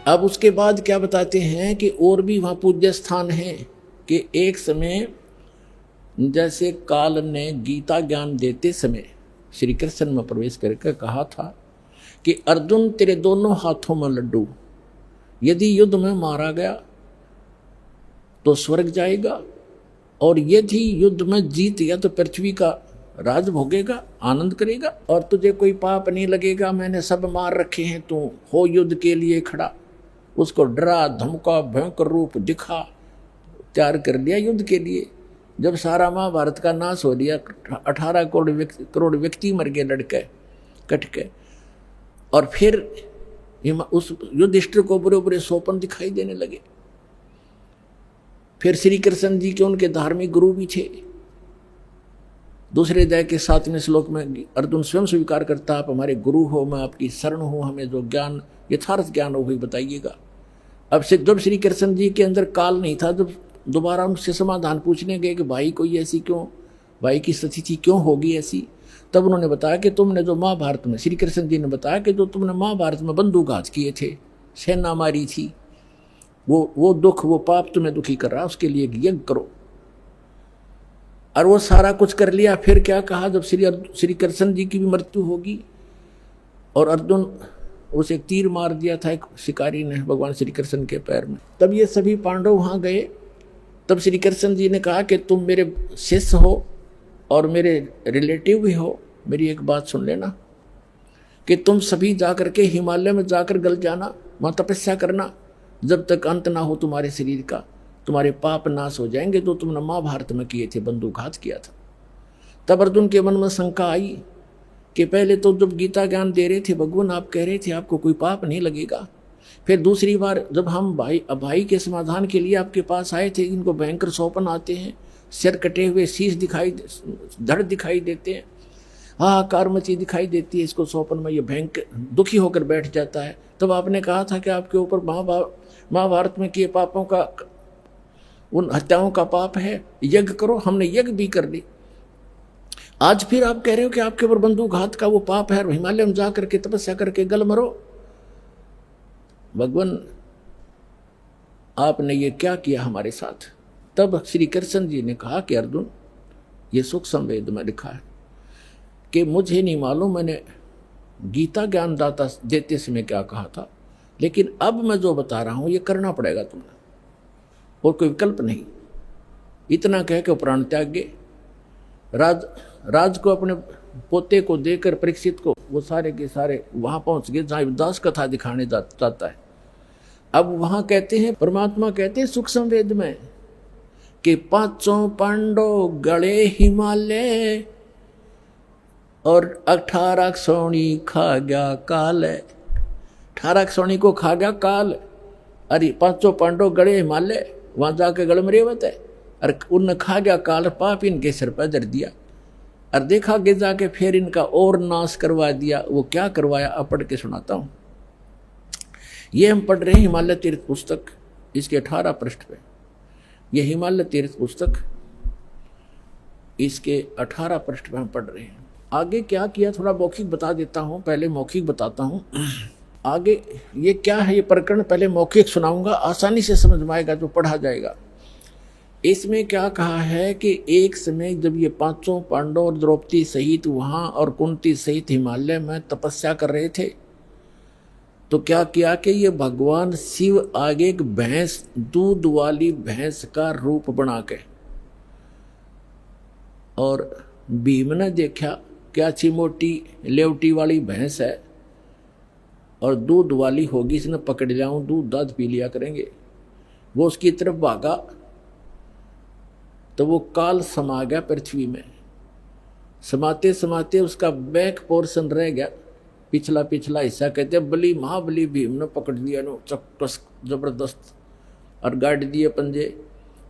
अब उसके बाद क्या बताते हैं कि और भी वहाँ पूज्य स्थान हैं कि एक समय जैसे काल ने गीता ज्ञान देते समय श्री कृष्ण में प्रवेश करके कहा था कि अर्जुन तेरे दोनों हाथों में लड्डू, यदि युद्ध में मारा गया तो स्वर्ग जाएगा, और यदि युद्ध में जीत गया तो पृथ्वी का राज भोगेगा, आनंद करेगा, और तुझे कोई पाप नहीं लगेगा, मैंने सब मार रखे हैं, तू हो युद्ध के लिए खड़ा। उसको डरा धमका भयंकर रूप दिखा, तैयार कर लिया युद्ध के लिए। जब सारा महाभारत का नाश हो लिया, 18 करोड़ व्यक्ति मर गए लड़के कट के, और फिर उस युधिष्ठिर को बुरे बुरे सोपन दिखाई देने लगे। फिर श्री कृष्ण जी के उनके धार्मिक गुरु भी थे। दूसरे अध्याय के 7वें श्लोक में अर्जुन स्वयं स्वीकार करता, आप हमारे गुरु हो, मैं आपकी शरण हूं, हमें जो ज्ञान यथार्थ ज्ञान हो वही बताइएगा। अब से जब श्री कृष्ण जी के अंदर काल नहीं था, जब दोबारा उनसे समाधान पूछने गए कि भाई कोई ऐसी क्यों, भाई की स्थिति क्यों होगी ऐसी, तब उन्होंने बताया कि तुमने जो महाभारत में, श्री कृष्ण जी ने बताया कि जो तुमने महाभारत में बंदूकघात किए थे, सेना मारी थी, वो दुख, वो पाप तुम्हें दुखी कर रहा, उसके लिए यज्ञ करो। और वो सारा कुछ कर लिया। फिर क्या कहा, जब श्री कृष्ण जी की भी मृत्यु होगी और अर्जुन उसे एक तीर मार दिया था एक शिकारी ने भगवान श्री कृष्ण के पैर में, तब ये सभी पांडव वहां गए। तब श्री कृष्ण जी ने कहा कि तुम मेरे शिष्य हो और मेरे रिलेटिव भी हो, मेरी एक बात सुन लेना कि तुम सभी जाकर के हिमालय में जाकर गल जाना, वहां तपस्या करना, जब तक अंत ना हो तुम्हारे शरीर का, तुम्हारे पाप नाश हो जाएंगे जो तुमने महाभारत में किए थे, बंदूकघात किया था। तब अर्जुन के मन में शंका आई कि पहले तो जब गीता ज्ञान दे रहे थे भगवान, आप कह रहे थे आपको कोई पाप नहीं लगेगा, फिर दूसरी बार जब हम भाई के समाधान के लिए आपके पास आए थे, इनको भयंकर सौपन आते हैं, सिर कटे हुए, शीश दिखाई, धड़ दिखाई देते हैं, हाहाकार मची दिखाई देती है इसको सौपन में, ये भयंकर दुखी होकर बैठ जाता है। तब आपने कहा था कि आपके ऊपर महाभारत में किए पापों का, उन हत्याओं का पाप है, यज्ञ करो। हमने यज्ञ भी कर ली। आज फिर आप कह रहे हो कि आपके ऊपर बंदूकघात का वो पाप है, हिमालय में जाकर के तपस्या करके गल मरो। भगवान आपने ये क्या किया हमारे साथ। तब श्री कृष्ण जी ने कहा कि अर्जुन, ये सुख संवेद में लिखा है कि मुझे नहीं मालूम मैंने गीता ज्ञान दाता देते समय क्या कहा था, लेकिन अब मैं जो बता रहा हूं ये करना पड़ेगा तुम्हें, और कोई विकल्प नहीं। इतना कह के प्राण त्याग गए। राज को अपने पोते को देकर परीक्षित को वो सारे के सारे वहां पहुंच गए जहां दास कथा दिखाने जाता है। अब वहां कहते हैं, परमात्मा कहते हैं सुख संवेद में कि 5 पांडव गड़े हिमालय और 18 सोनी खा गया काल। 18 सोनी को खा गया काल। अरे 5 पांडव गड़े हिमालय, वहां जाके गड़ मरे होते, और उन खा गया काल, पाप इनके सिर पर धर दिया, और देखा कि जाके फिर इनका और नाश करवा दिया। वो क्या करवाया, अब पढ़ के सुनाता हूं। ये हम पढ़ रहे हैं हिमालय तीर्थ पुस्तक, इसके 18 पृष्ठ पे। ये हिमालय तीर्थ पुस्तक, इसके 18 पृष्ठ पे हम पढ़ रहे हैं। आगे क्या किया थोड़ा मौखिक बता देता हूं, पहले मौखिक बताता हूं। आगे ये क्या है, ये प्रकरण पहले मौखिक सुनाऊंगा, आसानी से समझ में आएगा जो पढ़ा जाएगा। इसमें क्या कहा है कि एक समय जब ये 5 पांडव और द्रौपदी सहित वहां और कुंती सहित हिमालय में तपस्या कर रहे थे, तो क्या किया कि ये भगवान शिव आगे एक भैंस, दूध वाली भैंस का रूप बना के, और भीम ने देखा क्या अच्छी मोटी लेवटी वाली भैंस है और दूध वाली होगी, इसने पकड़ लिया हूं, दूध दाद पी लिया करेंगे। वो उसकी तरफ भागा तो वो काल समा गया पृथ्वी में। समाते समाते उसका बैक पोर्शन रह गया, पिछला हिस्सा, कहते बली महाबली भीम ने पकड़ लिया नो चक्कस जबरदस्त, और गाड़ दिए पंजे,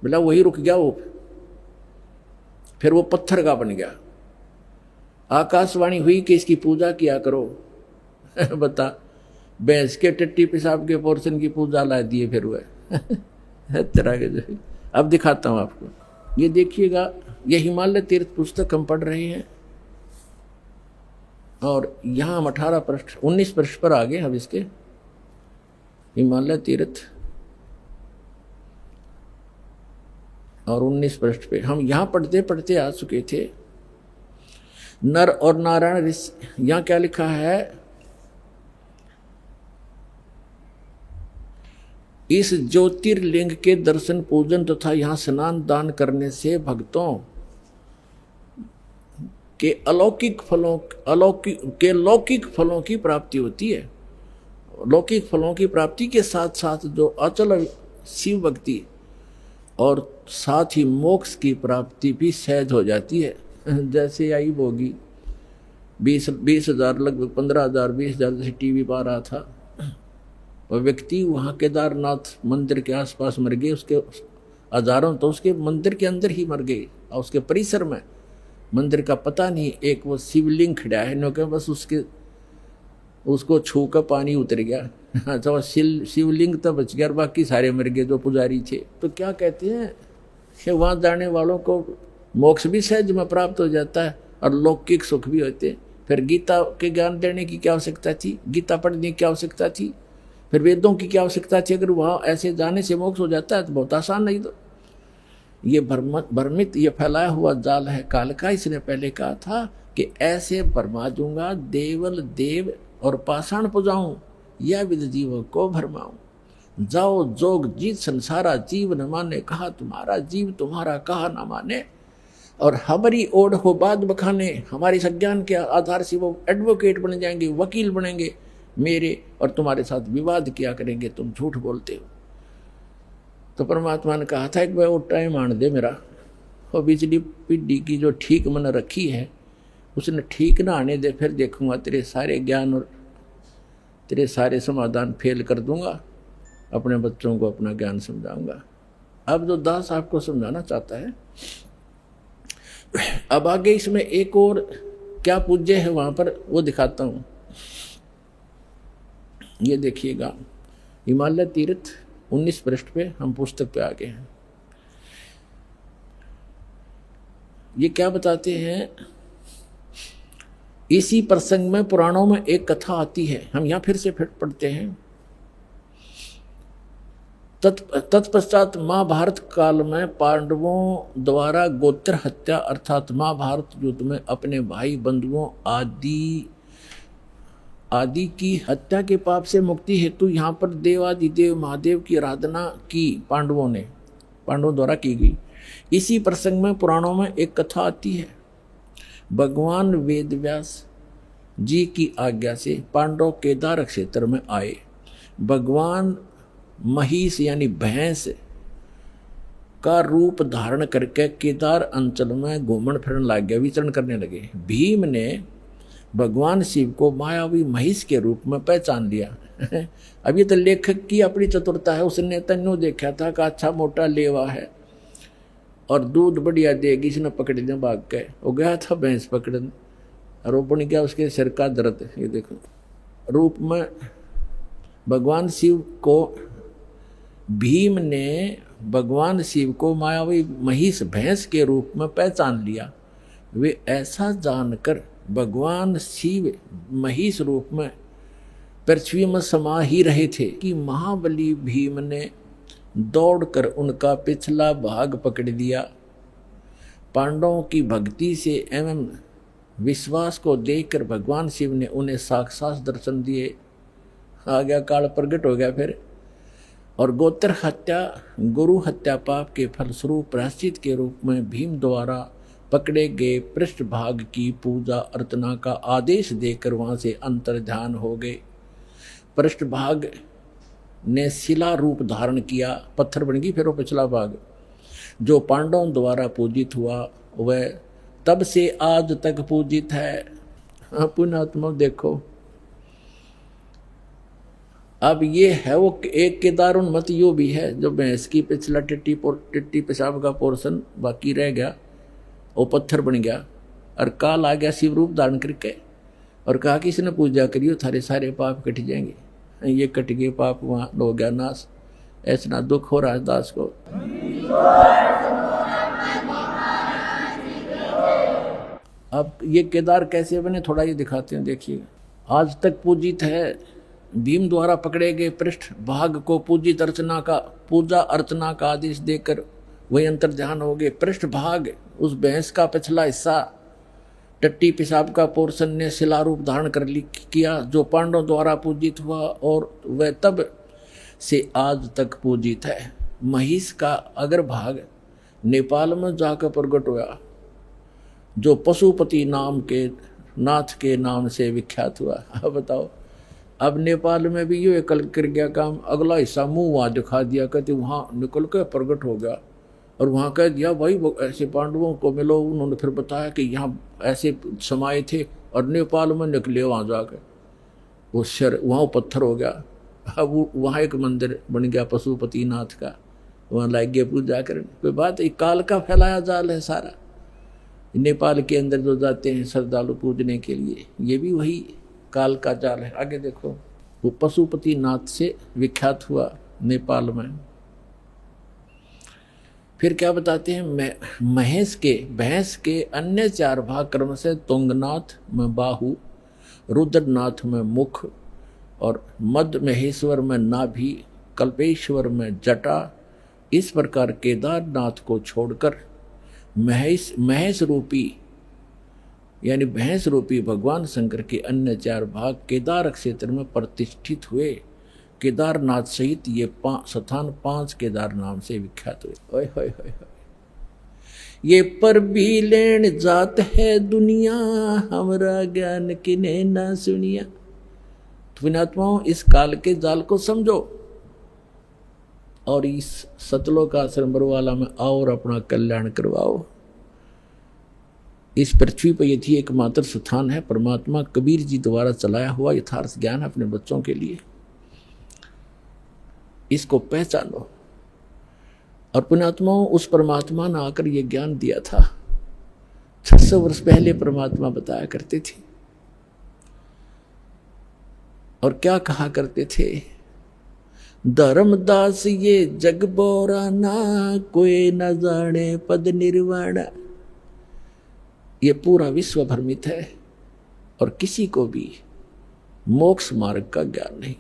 बोला वही रुक गया वो, फिर वो पत्थर का बन गया। आकाशवाणी हुई कि इसकी पूजा किया करो। बता, भैंस के टट्टी पेशाब के पोर्शन की पूजा ला दिए फिर वह तरह के जो। अब दिखाता हूं आपको, ये देखिएगा, ये हिमालय तीर्थ पुस्तक हम पढ़ रहे हैं, और यहाँ हम 18 पृष्ठ 19 पृष्ठ पर आ गए। अब इसके हिमालय तीर्थ और 19 पृष्ठ पे हम यहाँ पढ़ते पढ़ते आ चुके थे। नर और नारायण ऋषि, यहाँ क्या लिखा है, इस ज्योतिर्लिंग के दर्शन पूजन तथा यहाँ स्नान दान करने से भक्तों के लौकिक फलों की प्राप्ति होती है। लौकिक फलों की प्राप्ति के साथ साथ जो अचल शिव भक्ति और साथ ही मोक्ष की प्राप्ति भी सहज हो जाती है। जैसे आई भोगी 20,000 लगभग 15,000 20,000 जैसे टीवी पर आ रहा था, वह व्यक्ति वहाँ केदारनाथ मंदिर के आसपास मर गए, उसके हजारों तो उसके मंदिर के अंदर ही मर गए और उसके परिसर में मंदिर का पता नहीं, एक वो शिवलिंग खड़ा है नो के बस उसको छू कर पानी उतर गया तो शिवलिंग तो बच गया और बाकी सारे मर गए जो पुजारी थे। तो क्या कहते हैं कि वहाँ जाने वालों को मोक्ष भी सहज में प्राप्त हो जाता है और लौकिक सुख भी होते। फिर गीता के ज्ञान देने की क्या आवश्यकता थी, गीता पढ़ने की क्या आवश्यकता थी, फिर वेदों की क्या आवश्यकता थी। अगर वहाँ ऐसे जाने से मोक्ष हो जाता है तो बहुत आसान। नहीं तो ये भ्रमित ये फैलाया हुआ जाल है काल का। इसने पहले कहा था कि ऐसे भरमा दूंगा देवल देव और पाषाण पुजाऊं या विद जीवों को भरमाऊं। जाओ जोग जीत संसारा जीव न माने, कहा तुम्हारा जीव तुम्हारा कहा न माने। और हमारी ओढ़ हो बात बखाने, हमारी संज्ञान के आधार से वो एडवोकेट बन जाएंगे, वकील बनेंगे मेरे, और तुम्हारे साथ विवाद किया करेंगे, तुम झूठ बोलते हो। तो परमात्मा ने कहा था एक बार वो टाइम आन दे मेरा, वो बिजली पिड्डी की जो ठीक मन रखी है उसने ठीक ना आने दे, फिर देखूंगा तेरे सारे ज्ञान और तेरे सारे समाधान फेल कर दूंगा, अपने बच्चों को अपना ज्ञान समझाऊंगा। अब जो दास आपको समझाना चाहता है, अब आगे इसमें एक और क्या पूज्य है वहां पर वो दिखाता हूं। ये देखिएगा हिमालय तीर्थ 19 पृष्ठ पे हम पुस्तक पे आ गए हैं। ये क्या बताते हैं, इसी प्रसंग में पुराणों में एक कथा आती है, हम यहां फिर से पढ़ते हैं। तत्पश्चात महाभारत काल में पांडवों द्वारा गोत्र हत्या अर्थात महाभारत युद्ध में अपने भाई बंधुओं आदि की हत्या के पाप से मुक्ति हेतु यहाँ पर देवादिदेव महादेव की आराधना की पांडवों द्वारा की गई। इसी प्रसंग में पुराणों में एक कथा आती है। भगवान वेदव्यास जी की आज्ञा से पांडव केदार क्षेत्र में आए। भगवान महिष यानी भैंस का रूप धारण करके केदार अंचल में घूमन फिरन लग गया, विचरण करने लगे। भीम ने भगवान शिव को मायावी महिष के रूप में पहचान लिया। अब ये तो लेखक की अपनी चतुरता है, उसने तन्नू देखा था कि अच्छा मोटा लेवा है और दूध बढ़िया देगी, इसने पकड़ दिया भाग के। वो गया था भैंस पकड़न और वो बन गया उसके सिर का दर्द। ये देखो रूप में भगवान शिव को, भीम ने भगवान शिव को मायावी महिष भैंस के रूप में पहचान लिया। वे ऐसा जानकर भगवान शिव महिष रूप में पृथ्वी में समा ही रहे थे कि महाबली भीम ने दौड़कर उनका पिछला भाग पकड़ दिया। पांडवों की भक्ति से एवं विश्वास को देखकर भगवान शिव ने उन्हें साक्षात दर्शन दिए। आ गया काल प्रगट हो गया फिर। और गोत्र हत्या गुरु हत्या पाप के फलस्वरूप प्रायश्चित के रूप में भीम द्वारा पकड़े गए पृष्ठभाग की पूजा अर्चना का आदेश देकर वहां से अंतर्ध्यान हो गए। पृष्ठभाग ने शिला रूप धारण किया, पत्थर बन गई। फिर वो पिछला भाग जो पांडवों द्वारा पूजित हुआ वह तब से आज तक पूजित है। पुण्यात्मा देखो, अब ये है वो एक केदार उन्मत यो भी है जो भैंस की पिछला टिट्टी पेशाब का पोर्शन बाकी रह गया, वो पत्थर बन गया। और काल आ गया शिव रूप धारण करके और कहा कि इसने पूजा करियो थारे सारे पाप कट जाएंगे। ये कट गए पाप, वहाँ हो गया नाश। ऐसा दुख हो रहा है दास को। अब ये केदार कैसे बने थोड़ा ये दिखाते हैं। देखिए आज तक पूजित है भीम द्वारा पकड़े गए पृष्ठ भाग को पूजा अर्चना का आदेश देकर वही अंतर्ध्यान हो गए। पृष्ठ भाग उस भैंस का पिछला हिस्सा टट्टी पेशाब का पोर्शन ने शिलारूप धारण किया, जो पांडवों द्वारा पूजित हुआ और वह तब से आज तक पूजित है। महिष का अगर भाग नेपाल में जाकर प्रकट हुआ, जो पशुपति नाम के नाथ के नाम से विख्यात हुआ। अब बताओ, अब नेपाल में भी ये कल कर गया काम, अगला हिस्सा मुंह वहाँ दिखा दिया, कहते वहाँ निकल के प्रकट हो गया और वहाँ कह दिया भाई ऐसे पांडवों को मिलो। उन्होंने फिर बताया कि यहाँ ऐसे समाये थे और नेपाल में निकले वहाँ जाकर, वो शर वहाँ पत्थर हो गया। अब वहाँ एक मंदिर बन गया पशुपति नाथ का, वहाँ लाग गए पूजा करने। कोई बात, एक काल का फैलाया जाल है सारा। नेपाल के अंदर जो जाते हैं श्रद्धालु पूजने के लिए, ये भी वही काल का जाल है। आगे देखो, वो पशुपति नाथ से विख्यात हुआ नेपाल में। फिर क्या बताते हैं, भैंस के अन्य 4 भाग क्रम से तुंगनाथ में बाहु, रुद्रनाथ में मुख और मध्य महेश्वर में नाभि, कल्पेश्वर में जटा। इस प्रकार केदारनाथ को छोड़कर महेश रूपी यानी भैंस रूपी भगवान शंकर के अन्य 4 भाग केदार क्षेत्र में प्रतिष्ठित हुए। केदारनाथ सहित ये स्थान 5 केदार नाम से विख्यात हुए। ओए होए होए होए, ये पर भी लेन जात है दुनिया, हमरा ज्ञान किने ना सुनिया। पुण्यात्माओं, इस काल के जाल को समझो और इस सतलोक आश्रम बरवाला में आओ और अपना कल्याण करवाओ। इस पृथ्वी पर यदि एकमात्र स्थान है परमात्मा कबीर जी द्वारा चलाया हुआ यथार्थ ज्ञान अपने बच्चों के लिए, इसको पहचानो। और पुण्यात्माओं, उस परमात्मा ने आकर ये ज्ञान दिया था। 600 वर्ष पहले परमात्मा बताया करते थे और क्या कहा करते थे, धर्मदास ये जग बोरा ना, कोई न जाने पद निर्वाणा। ये पूरा विश्व भ्रमित है और किसी को भी मोक्ष मार्ग का ज्ञान नहीं।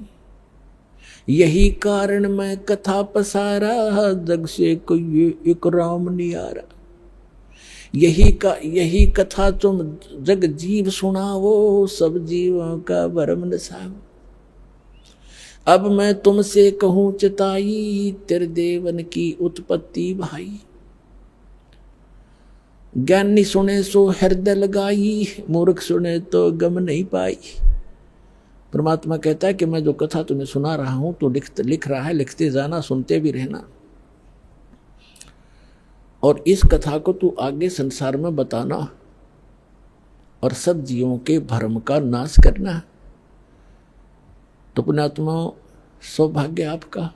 यही कारण मैं कथा पसारा, जग से कोई एक राम नियारा। यही कथा तुम जग जीव सुनावो, सब जीवों का भरम नसाओ। अब मैं तुमसे कहूं चिताई, तेरे देवन की उत्पत्ति भाई। ज्ञानी सुने सो हृदय लगाई, मूर्ख सुने तो गम नहीं पाई। परमात्मा कहता है कि मैं जो कथा तुम्हें सुना रहा हूं तो लिख रहा है, लिखते जाना, सुनते भी रहना। और इस कथा को तू आगे संसार में बताना और सब जीवों के भ्रम का नाश करना। तो पुण्यात्मा, सौभाग्य आपका,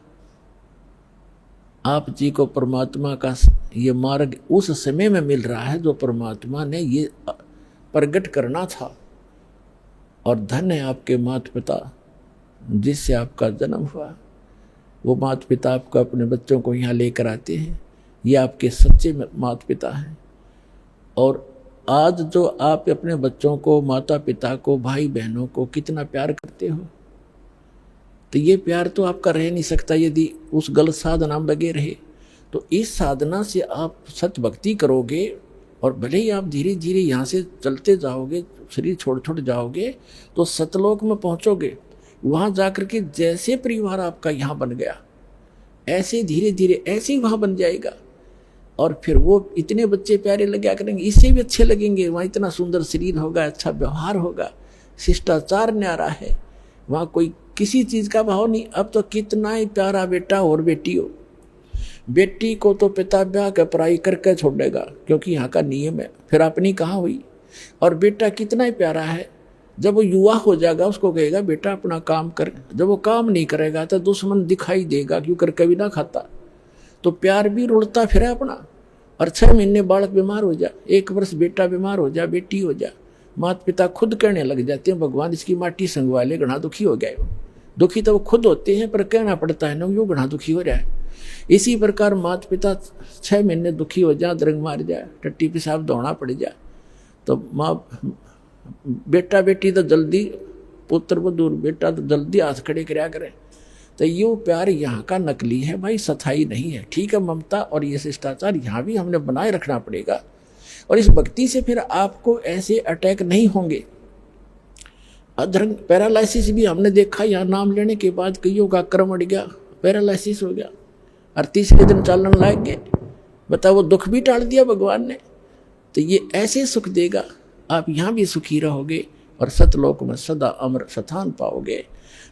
आप जी को परमात्मा का ये मार्ग उस समय में मिल रहा है जो परमात्मा ने ये प्रकट करना था। और धन्य है आपके माता पिता जिससे आपका जन्म हुआ। वो माता पिता आपको अपने बच्चों को यहाँ लेकर आते हैं, ये आपके सच्चे माता पिता हैं। और आज जो आप अपने बच्चों को, माता पिता को, भाई बहनों को कितना प्यार करते हो, तो ये प्यार तो आपका रह नहीं सकता यदि उस गलत साधना में लगे रहे। तो इस साधना से आप सत्य भक्ति करोगे और भले ही आप धीरे धीरे यहाँ से चलते जाओगे, शरीर छोड़ जाओगे, तो सतलोक में पहुँचोगे। वहाँ जाकर के जैसे परिवार आपका यहाँ बन गया, ऐसे धीरे धीरे ऐसे ही वहाँ बन जाएगा। और फिर वो इतने बच्चे प्यारे लगा करेंगे, इससे भी अच्छे लगेंगे। वहाँ इतना सुंदर शरीर होगा, अच्छा व्यवहार होगा, शिष्टाचार न्यारा है, वहाँ कोई किसी चीज़ का भाव नहीं। अब तो कितना ही प्यारा बेटा और बेटी हो, बेटी को तो पिता ब्याह कर पढ़ाई करके छोड़ेगा क्योंकि यहाँ का नियम है, फिर अपनी कहाँ हुई। और बेटा कितना ही प्यारा है, जब वो युवा हो जाएगा उसको कहेगा बेटा अपना काम कर। जब वो काम नहीं करेगा तो दुश्मन दिखाई देगा, क्यों कर कभी ना खाता। तो प्यार भी रुड़ता फिर अपना। और 6 महीने बालक बीमार हो जा, 1 वर्ष बेटा बीमार हो जा, बेटी हो जा, माता पिता खुद कहने लग जाते हैं भगवान इसकी माटी संगवा ले, घना दुखी हो गया। दुखी तो वो खुद होते हैं पर कहना पड़ता है ना, यूँ घना दुखी हो रहा है। इसी प्रकार माता पिता 6 महीने दुखी हो जाए, दरंग मार जाए, टट्टी पेशाब दौड़ना पड़ जाए, तो माँ बेटा बेटी तो जल्दी पुत्र बधूर बेटा तो जल्दी हाथ खड़े कराया करें। तो ये प्यार यहाँ का नकली है भाई, सथाई नहीं है। ठीक है, ममता और ये शिष्टाचार यहाँ भी हमने बनाए रखना पड़ेगा, और इस भक्ति से फिर आपको ऐसे अटैक नहीं होंगे। अधर्म पैरालिसिस भी हमने देखा, यहाँ नाम लेने के बाद कईयों का क्रम अड़ गया, पैरालिसिस हो गया और तीसरे दिन चालन लग गए। बताओ, वो दुख भी टाल दिया भगवान ने। तो ये ऐसे सुख देगा, आप यहाँ भी सुखी रहोगे और सतलोक में सदा अमर स्थान पाओगे।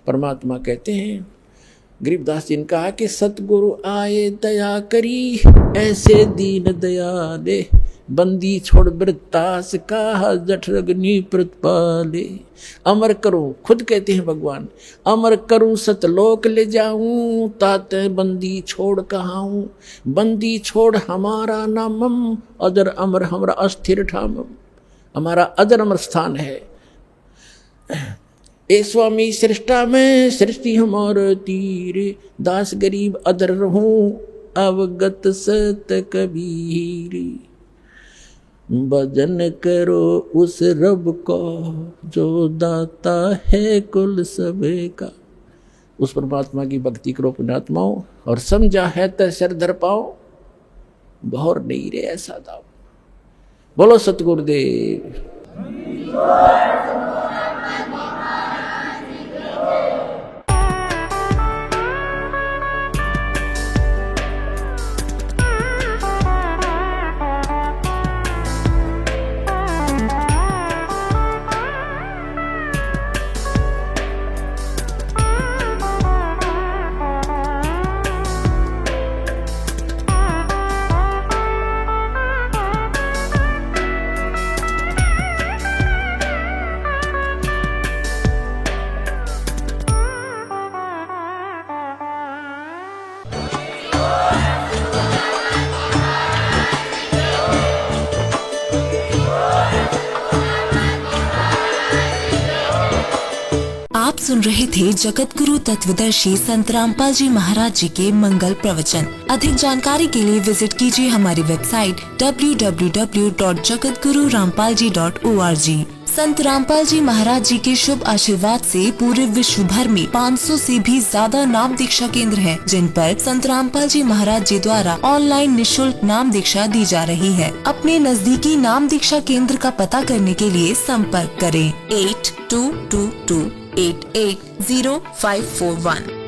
परमात्मा कहते हैं, गरीबदास जी ने कहा कि सतगुरु आए दया करी, ऐसे दीन दया दे, बंदी छोड़ वृत्तास का जठ अग्नि प्रतिपाले। अमर करूं, खुद कहते हैं भगवान, अमर करूं सतलोक ले जाऊं, ताते बंदी छोड़ कहाऊं। बंदी छोड़ हमारा नामम, अजर अमर हमरा अस्थिर ठामम। हमारा अजर अमर स्थान है। ए स्वामी सृष्टा में सृष्टि हमार तीर, दास गरीब अदर रहूं, अवगत सत कबीर। भजन करो उस रब को, जो दाता है कुल सबे का। उस परमात्मा की भक्ति करो पुण्यात्माओं, और समझा है तो सिर धर पाओ, बहुर नहीं रे ऐसा दाव। बोलो सतगुरुदेव। आप सुन रहे थे जगत गुरु तत्वदर्शी संत रामपाल जी महाराज जी के मंगल प्रवचन। अधिक जानकारी के लिए विजिट कीजिए हमारी वेबसाइट www.jagatgururampalji.org। संत रामपाल जी महाराज जी के शुभ आशीर्वाद से पूरे विश्व भर में 500 से भी ज्यादा नाम दीक्षा केंद्र हैं, जिन पर संत रामपाल जी महाराज जी द्वारा ऑनलाइन निशुल्क नाम दीक्षा दी जा रही है। अपने नजदीकी नाम दीक्षा केंद्र का पता करने के लिए संपर्क करें 8222880541।